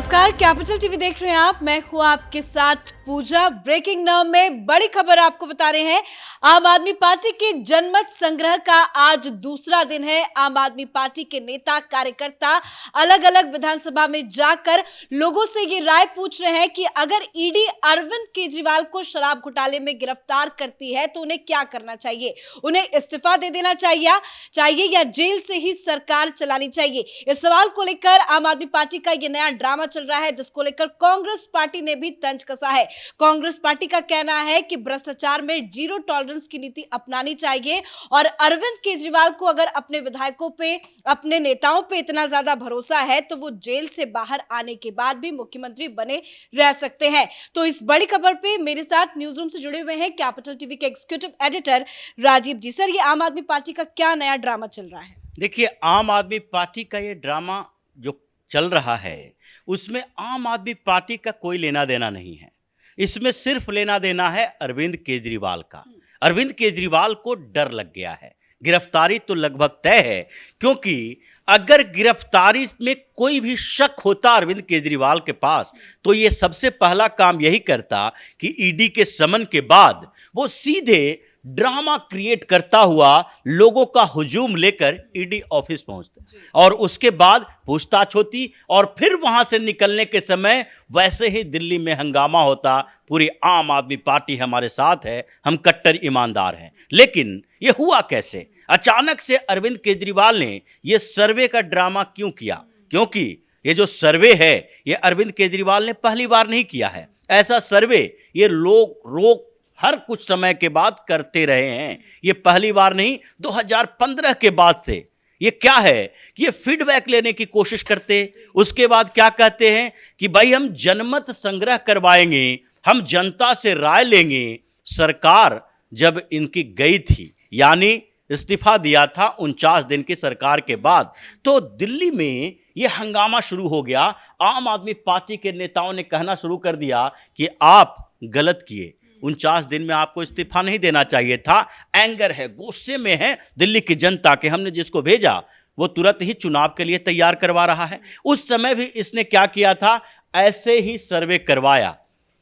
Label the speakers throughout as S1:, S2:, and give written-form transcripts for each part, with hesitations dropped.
S1: नमस्कार, capital TV देख रहे हैं आप। मैं हूं आपके साथ पूजा। ब्रेकिंग नाउ में बड़ी खबर आपको बता रहे हैं। आम आदमी पार्टी के जनमत संग्रह का आज दूसरा दिन है। आम आदमी पार्टी के नेता कार्यकर्ता अलग अलग विधानसभा में जाकर लोगों से ये राय पूछ रहे हैं कि अगर ईडी अरविंद केजरीवाल को शराब घोटाले में गिरफ्तार करती है तो उन्हें क्या करना चाहिए। उन्हें इस्तीफा दे देना चाहिए या जेल से ही सरकार चलानी चाहिए। इस सवाल को लेकर आम आदमी पार्टी का यह नया ड्रामा चल रहा है, जिसको लेकर कांग्रेस पार्टी ने भी तंज कसा है। कांग्रेस पार्टी का कहना है कि भ्रष्टाचार में जीरो टॉलरेंस की नीति अपनानी चाहिए और अरविंद केजरीवाल को अगर अपने विधायकों पे, अपने नेताओं पे इतना ज्यादा भरोसा है तो वो जेल से बाहर आने के बाद भी मुख्यमंत्री बने रह सकते हैं। तो इस बड़ी खबर पे मेरे साथ न्यूज रूम से जुड़े हुए हैं कैपिटल टीवी के एग्जीक्यूटिव एडिटर राजीव जी। सर, ये आम आदमी पार्टी का क्या नया ड्रामा चल रहा है?
S2: देखिए, आम आदमी पार्टी का ये ड्रामा जो चल रहा है उसमें आम आदमी पार्टी का कोई लेना देना नहीं है। इसमें सिर्फ लेना देना है अरविंद केजरीवाल का। अरविंद केजरीवाल को डर लग गया है। गिरफ्तारी तो लगभग तय है, क्योंकि अगर गिरफ्तारी में कोई भी शक होता अरविंद केजरीवाल के पास तो ये सबसे पहला काम यही करता कि ईडी के समन के बाद वो सीधे ड्रामा क्रिएट करता हुआ लोगों का हुजूम लेकर ईडी ऑफिस पहुंचते और उसके बाद पूछताछ होती और फिर वहां से निकलने के समय वैसे ही दिल्ली में हंगामा होता। पूरी आम आदमी पार्टी हमारे साथ है, हम कट्टर ईमानदार हैं। लेकिन ये हुआ कैसे? अचानक से अरविंद केजरीवाल ने ये सर्वे का ड्रामा क्यों किया? क्योंकि ये जो सर्वे है ये अरविंद केजरीवाल ने पहली बार नहीं किया है। ऐसा सर्वे ये लोग हर कुछ समय के बाद करते रहे हैं। ये पहली बार नहीं, 2015 के बाद से ये क्या है कि ये फीडबैक लेने की कोशिश करते, उसके बाद क्या कहते हैं कि भाई हम जनमत संग्रह करवाएंगे, हम जनता से राय लेंगे। सरकार जब इनकी गई थी, यानी इस्तीफा दिया था 49 दिन की सरकार के बाद, तो दिल्ली में ये हंगामा शुरू हो गया। आम आदमी पार्टी के नेताओं ने कहना शुरू कर दिया कि आप गलत किए, 49 दिन में आपको इस्तीफा नहीं देना चाहिए था। एंगर है, गुस्से में है दिल्ली की जनता के हमने जिसको भेजा वो तुरंत ही चुनाव के लिए तैयार करवा रहा है। उस समय भी इसने क्या किया था? ऐसे ही सर्वे करवाया।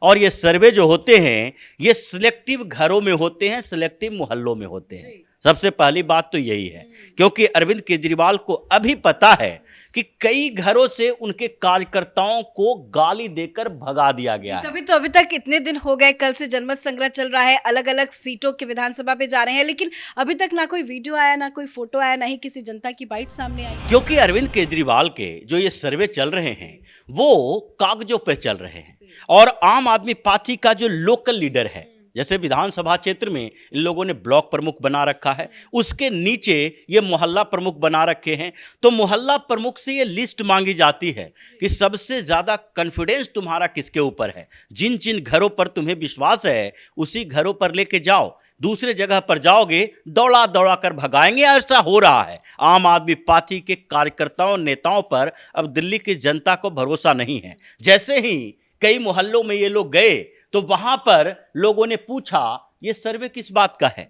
S2: और ये सर्वे जो होते हैं ये सिलेक्टिव घरों में होते हैं, सिलेक्टिव मोहल्लों में होते हैं। सबसे पहली बात तो यही है, क्योंकि अरविंद केजरीवाल को अभी पता है कि कई घरों से उनके कार्यकर्ताओं को गाली देकर भगा दिया गया है।
S1: तभी तो अभी तक इतने दिन हो गए, कल से जनमत संग्रह चल रहा है, अलग अलग सीटों के विधानसभा पे जा रहे हैं, लेकिन अभी तक ना कोई वीडियो आया, ना कोई फोटो आया, ना ही किसी जनता की बाइट सामने आई।
S2: क्योंकि अरविंद केजरीवाल के जो ये सर्वे चल रहे हैं वो कागजों पे चल रहे हैं और आम आदमी पार्टी का जो लोकल लीडर है, जैसे विधानसभा क्षेत्र में इन लोगों ने ब्लॉक प्रमुख बना रखा है, उसके नीचे ये मोहल्ला प्रमुख बना रखे हैं। तो मोहल्ला प्रमुख से ये लिस्ट मांगी जाती है कि सबसे ज़्यादा कॉन्फिडेंस तुम्हारा किसके ऊपर है, जिन जिन घरों पर तुम्हें विश्वास है उसी घरों पर लेके जाओ। दूसरे जगह पर जाओगे दौड़ा दौड़ा कर भगाएंगे। ऐसा हो रहा है। आम आदमी पार्टी के कार्यकर्ताओं नेताओं पर अब दिल्ली की जनता को भरोसा नहीं है। जैसे ही कई मोहल्लों में ये लोग गए तो वहां पर लोगों ने पूछा ये सर्वे किस बात का है?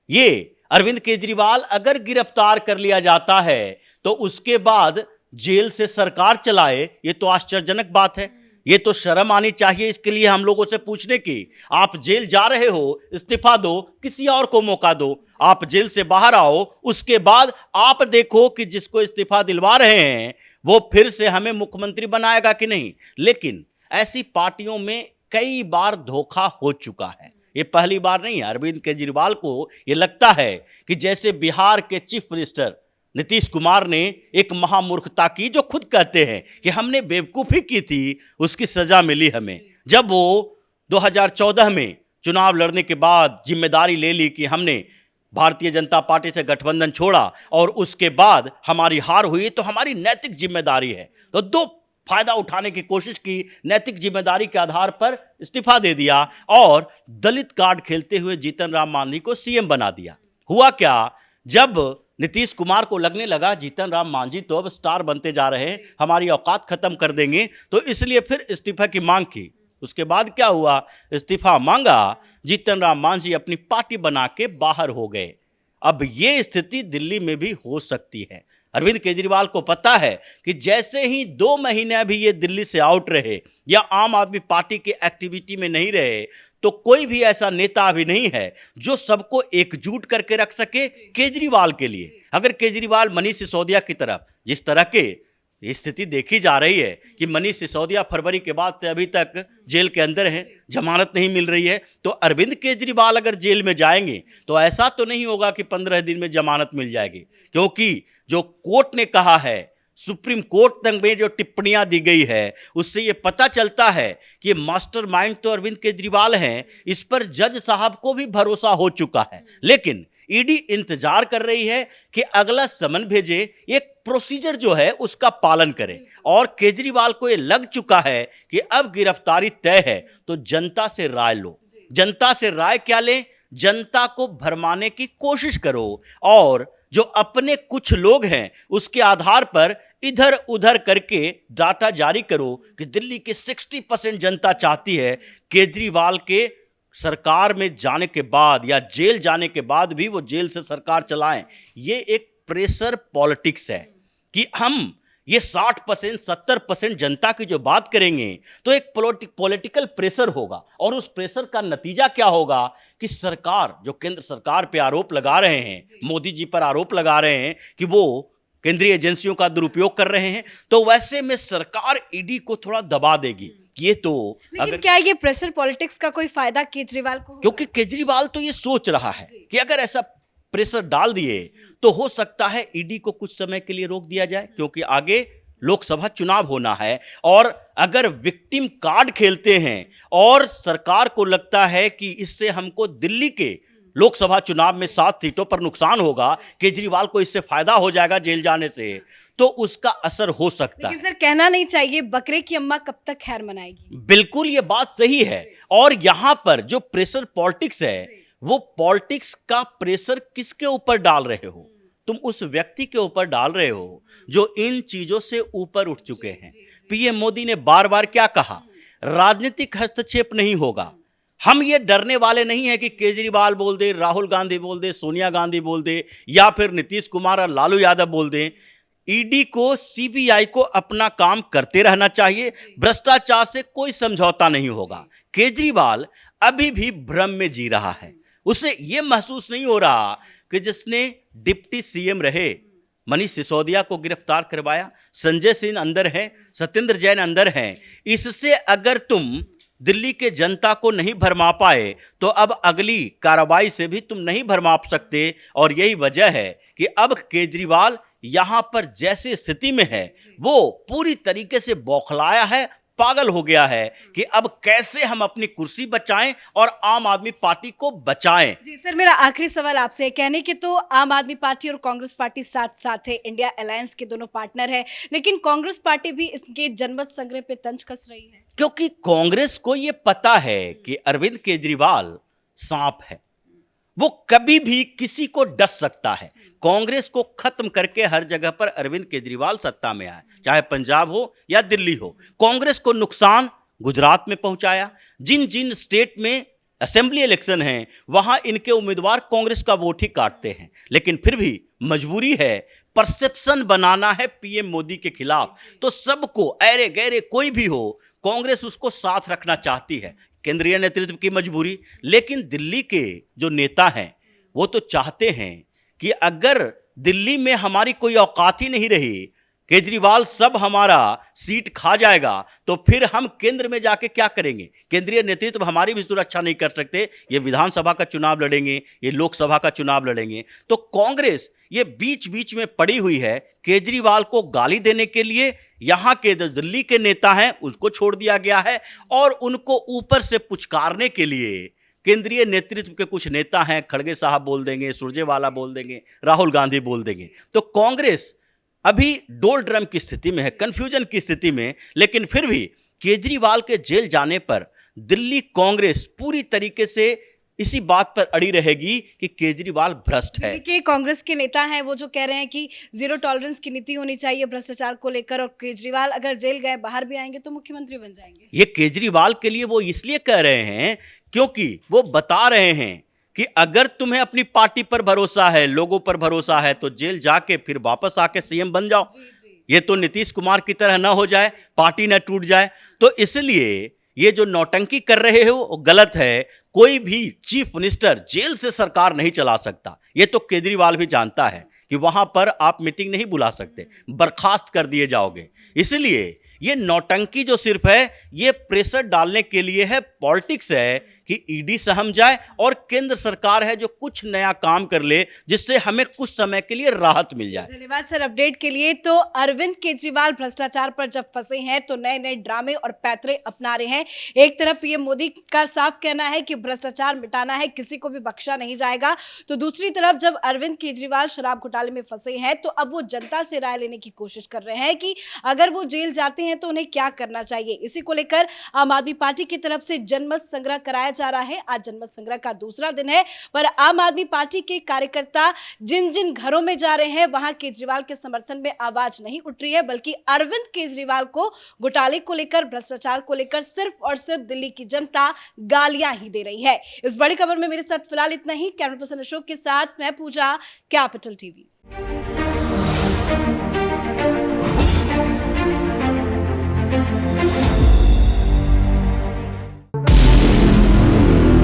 S2: ये अरविंद केजरीवाल अगर गिरफ्तार कर लिया जाता है तो उसके बाद जेल से सरकार चलाए, ये तो आश्चर्यजनक बात है। ये तो शर्म आनी चाहिए इसके लिए हम लोगों से पूछने की। आप जेल जा रहे हो, इस्तीफा दो, किसी और को मौका दो। आप जेल से बाहर आओ, उसके बाद आप देखो कि जिसको इस्तीफा दिलवा रहे हैं वो फिर से हमें मुख्यमंत्री बनाएगा कि नहीं। लेकिन ऐसी पार्टियों में कई बार धोखा हो चुका है, ये पहली बार नहीं है। अरविंद केजरीवाल को ये लगता है कि जैसे बिहार के चीफ मिनिस्टर नीतीश कुमार ने एक महामूर्खता की, जो खुद कहते हैं कि हमने बेवकूफ़ी की थी, उसकी सज़ा मिली हमें। जब वो 2014 में चुनाव लड़ने के बाद जिम्मेदारी ले ली कि हमने भारतीय जनता पार्टी से गठबंधन छोड़ा और उसके बाद हमारी हार हुई, तो हमारी नैतिक जिम्मेदारी है, तो दो फायदा उठाने की कोशिश की, नैतिक जिम्मेदारी के आधार पर इस्तीफा दे दिया और दलित कार्ड खेलते हुए जीतन राम मांझी को सीएम बना दिया। हुआ क्या? जब नीतीश कुमार को लगने लगा जीतन राम मांझी तो अब स्टार बनते जा रहे हैं, हमारी औकात खत्म कर देंगे, तो इसलिए फिर इस्तीफा की मांग की। उसके बाद क्या हुआ? इस्तीफा मांगा, जीतन राम मांझी अपनी पार्टी बना के बाहर हो गए। अब ये स्थिति दिल्ली में भी हो सकती है। अरविंद केजरीवाल को पता है कि जैसे ही 2 महीने भी ये दिल्ली से आउट रहे या आम आदमी पार्टी के एक्टिविटी में नहीं रहे, तो कोई भी ऐसा नेता अभी नहीं है जो सबको एकजुट करके रख सके केजरीवाल के लिए। अगर केजरीवाल मनीष सिसोदिया की तरफ, जिस तरह के स्थिति देखी जा रही है कि मनीष सिसोदिया फरवरी के बाद से अभी तक जेल के अंदर हैं, जमानत नहीं मिल रही है, तो अरविंद केजरीवाल अगर जेल में जाएंगे तो ऐसा तो नहीं होगा कि 15 दिन में जमानत मिल जाएगी, क्योंकि जो कोर्ट ने कहा है, सुप्रीम कोर्ट तक में जो टिप्पणियां दी गई है, उससे ये पता चलता है कि मास्टरमाइंड तो अरविंद केजरीवाल हैं। इस पर जज साहब को भी भरोसा हो चुका है, लेकिन ईडी इंतजार कर रही है कि अगला समन भेजे, एक प्रोसीजर जो है उसका पालन करे। और केजरीवाल को ये लग चुका है कि अब गिरफ्तारी तय है तो जनता से राय लो। जनता से राय क्या ले? जनता को भरमाने की कोशिश करो और जो अपने कुछ लोग हैं उसके आधार पर इधर उधर करके डाटा जारी करो कि दिल्ली के 60% जनता चाहती है केजरीवाल के सरकार में जाने के बाद या जेल जाने के बाद भी वो जेल से सरकार चलाएं। ये एक प्रेशर पॉलिटिक्स है कि हम ये 60% 70% जनता की जो बात करेंगे तो एक पॉलिटिकल प्रेशर होगा, और उस प्रेशर का नतीजा क्या होगा कि सरकार, जो केंद्र सरकार पे आरोप लगा रहे हैं, मोदी जी पर आरोप लगा रहे हैं कि वो केंद्रीय एजेंसियों का दुरुपयोग कर रहे हैं, तो वैसे में सरकार ईडी को थोड़ा दबा देगी। ये तो
S1: लेकिन क्या ये प्रेशर पॉलिटिक्स का कोई फायदा केजरीवाल को होगा?
S2: क्योंकि केजरीवाल तो ये सोच रहा है कि अगर ऐसा प्रेशर डाल दिए तो हो सकता है ईडी को कुछ समय के लिए रोक दिया जाए, क्योंकि आगे लोकसभा चुनाव होना है। और अगर विक्टिम कार्ड खेलते हैं और सरकार को लगता है कि इससे हमको दिल्ली के लोकसभा चुनाव में 7 सीटों पर नुकसान होगा, केजरीवाल को इससे फायदा हो जाएगा जेल जाने से, तो उसका असर हो सकता है।
S1: लेकिन सर कहना नहीं चाहिए, बकरे की अम्मा कब तक खैर मनाएगी?
S2: बिल्कुल ये बात सही है। और यहां पर जो प्रेशर पॉलिटिक्स है, वो पॉलिटिक्स का प्रेशर किसके ऊपर डाल रहे हो? तुम उस व्यक्ति के ऊपर डाल रहे हो जो इन चीजों से ऊपर उठ चुके हैं। पीएम मोदी ने बार बार क्या कहा? राजनीतिक हस्तक्षेप नहीं होगा। हम ये डरने वाले नहीं है कि केजरीवाल बोल दे, राहुल गांधी बोल दे, सोनिया गांधी बोल दे, या फिर नीतीश कुमार और लालू यादव बोल दे। ईडी को, सीबीआई को अपना काम करते रहना चाहिए। भ्रष्टाचार से कोई समझौता नहीं होगा। केजरीवाल अभी भी भ्रम में जी रहा है। उसे यह महसूस नहीं हो रहा कि जिसने डिप्टी सीएम रहे मनीष सिसोदिया को गिरफ्तार करवाया, संजय सिंह अंदर हैं, सत्येंद्र जैन अंदर हैं, इससे अगर तुम दिल्ली के जनता को नहीं भरमा पाए तो अब अगली कार्रवाई से भी तुम नहीं भरमा सकते। और यही वजह है कि अब केजरीवाल यहां पर जैसी स्थिति में है, वो पूरी तरीके से बौखलाया है, पागल हो गया है कि अब कैसे हम अपनी कुर्सी बचाएं और आम आदमी पार्टी को बचाएं।
S1: जी सर, मेरा आखिरी सवाल आपसे है। कहने के तो आम आदमी पार्टी और कांग्रेस पार्टी साथ साथ है, इंडिया अलायंस के दोनों पार्टनर है, लेकिन कांग्रेस पार्टी भी इसके जनमत संग्रह पे तंज कस रही है,
S2: क्योंकि कांग्रेस को यह पता है कि अरविंद केजरीवाल सांप है, वो कभी भी किसी को डस सकता है। कांग्रेस को खत्म करके हर जगह पर अरविंद केजरीवाल सत्ता में आए, चाहे पंजाब हो या दिल्ली हो। कांग्रेस को नुकसान गुजरात में पहुंचाया। जिन जिन स्टेट में असेंबली इलेक्शन हैं वहां इनके उम्मीदवार कांग्रेस का वोट ही काटते हैं, लेकिन फिर भी मजबूरी है, परसेप्शन बनाना है पीएम मोदी के खिलाफ, तो सबको ऐरे गैरे कोई भी हो कांग्रेस उसको साथ रखना चाहती है। केंद्रीय नेतृत्व की मजबूरी, लेकिन दिल्ली के जो नेता हैं वो तो चाहते हैं कि अगर दिल्ली में हमारी कोई औकात ही नहीं रही, केजरीवाल सब हमारा सीट खा जाएगा, तो फिर हम केंद्र में जाके क्या करेंगे? केंद्रीय नेतृत्व हमारी भी सुरक्षा नहीं कर सकते। ये विधानसभा का चुनाव लड़ेंगे, ये लोकसभा का चुनाव लड़ेंगे, तो कांग्रेस ये बीच बीच में पड़ी हुई है। केजरीवाल को गाली देने के लिए यहाँ के दिल्ली के नेता हैं उसको छोड़ दिया गया है, और उनको ऊपर से पुचकारने के लिए केंद्रीय नेतृत्व के कुछ नेता हैं, खड़गे साहब बोल देंगे, सुरजेवाला बोल देंगे, राहुल गांधी बोल देंगे। तो कांग्रेस अभी डोल ड्रम की स्थिति में है, कंफ्यूजन की स्थिति में। लेकिन फिर भी केजरीवाल के जेल जाने पर दिल्ली कांग्रेस पूरी तरीके से इसी बात पर अड़ी रहेगी कि केजरीवाल भ्रष्ट है।
S1: देखिए, कांग्रेस के नेता हैं वो जो कह रहे हैं कि जीरो टॉलरेंस की नीति होनी चाहिए भ्रष्टाचार को लेकर, और केजरीवाल अगर जेल गए, बाहर भी आएंगे तो मुख्यमंत्री बन जाएंगे।
S2: ये केजरीवाल के लिए वो इसलिए कह रहे हैं क्योंकि वो बता रहे हैं कि अगर तुम्हें अपनी पार्टी पर भरोसा है, लोगों पर भरोसा है, तो जेल जाके फिर वापस आके सीएम बन जाओ। ये तो नीतीश कुमार की तरह ना हो जाए, पार्टी ना टूट जाए। तो इसलिए ये जो नौटंकी कर रहे हो वो गलत है। कोई भी चीफ मिनिस्टर जेल से सरकार नहीं चला सकता। ये तो केजरीवाल भी जानता है कि वहां पर आप मीटिंग नहीं बुला सकते, बर्खास्त कर दिए जाओगे। इसलिए ये नौटंकी जो सिर्फ है ये प्रेशर डालने के लिए है, पॉलिटिक्स है कि ईडी सहम जाए और केंद्र सरकार है जो कुछ नया काम कर ले जिससे हमें कुछ समय के लिए राहत मिल जाए।
S1: धन्यवाद सर अपडेट के लिए। तो अरविंद केजरीवाल भ्रष्टाचार पर जब फंसे हैं तो नए नए ड्रामे और पैतरे अपना रहे हैं। एक तरफ पीएम मोदी का साफ कहना है कि भ्रष्टाचार मिटाना है, किसी को भी बख्शा नहीं जाएगा, तो दूसरी तरफ जब अरविंद केजरीवाल शराब घोटाले में फंसे हैं तो अब वो जनता से राय लेने की कोशिश कर रहे हैं कि अगर वो जेल जाते हैं तो उन्हें क्या करना चाहिए। इसी को लेकर आम आदमी पार्टी की तरफ से जनमत संग्रह कराया जा रहा है। आज जनमत संग्रह का दूसरा दिन है, पर आम आदमी पार्टी के कार्यकर्ता जिन जिन घरों में जा रहे हैं वहां केजरीवाल के समर्थन में आवाज नहीं उठ रही है, बल्कि अरविंद केजरीवाल को घोटाले को लेकर, भ्रष्टाचार को लेकर सिर्फ और सिर्फ दिल्ली की जनता गालियां ही दे रही है। इस बड़ी खबर में मेरे साथ फिलहाल इतना ही। कैमरा पर्सन अशोक के साथ मैं पूजा, कैपिटल टीवी।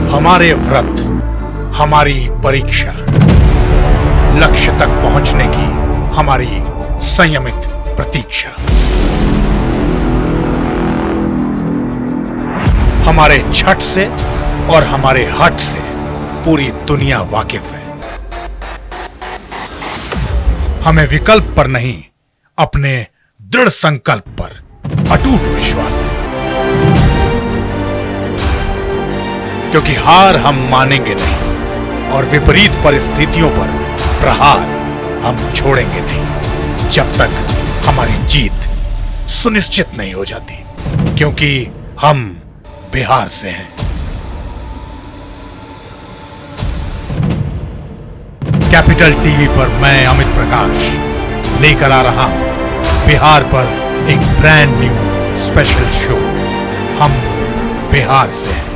S3: हमारे व्रत, हमारी परीक्षा, लक्ष्य तक पहुंचने की हमारी संयमित प्रतीक्षा। हमारे छठ से और हमारे हठ से पूरी दुनिया वाकिफ है। हमें विकल्प पर नहीं, अपने दृढ़ संकल्प पर अटूट विश्वास है, क्योंकि हार हम मानेंगे नहीं और विपरीत परिस्थितियों पर प्रहार हम छोड़ेंगे नहीं जब तक हमारी जीत सुनिश्चित नहीं हो जाती, क्योंकि हम बिहार से हैं। कैपिटल टीवी पर मैं अमित प्रकाश लेकर आ रहा हूं बिहार पर एक ब्रांड न्यू स्पेशल शो। हम बिहार से हैं।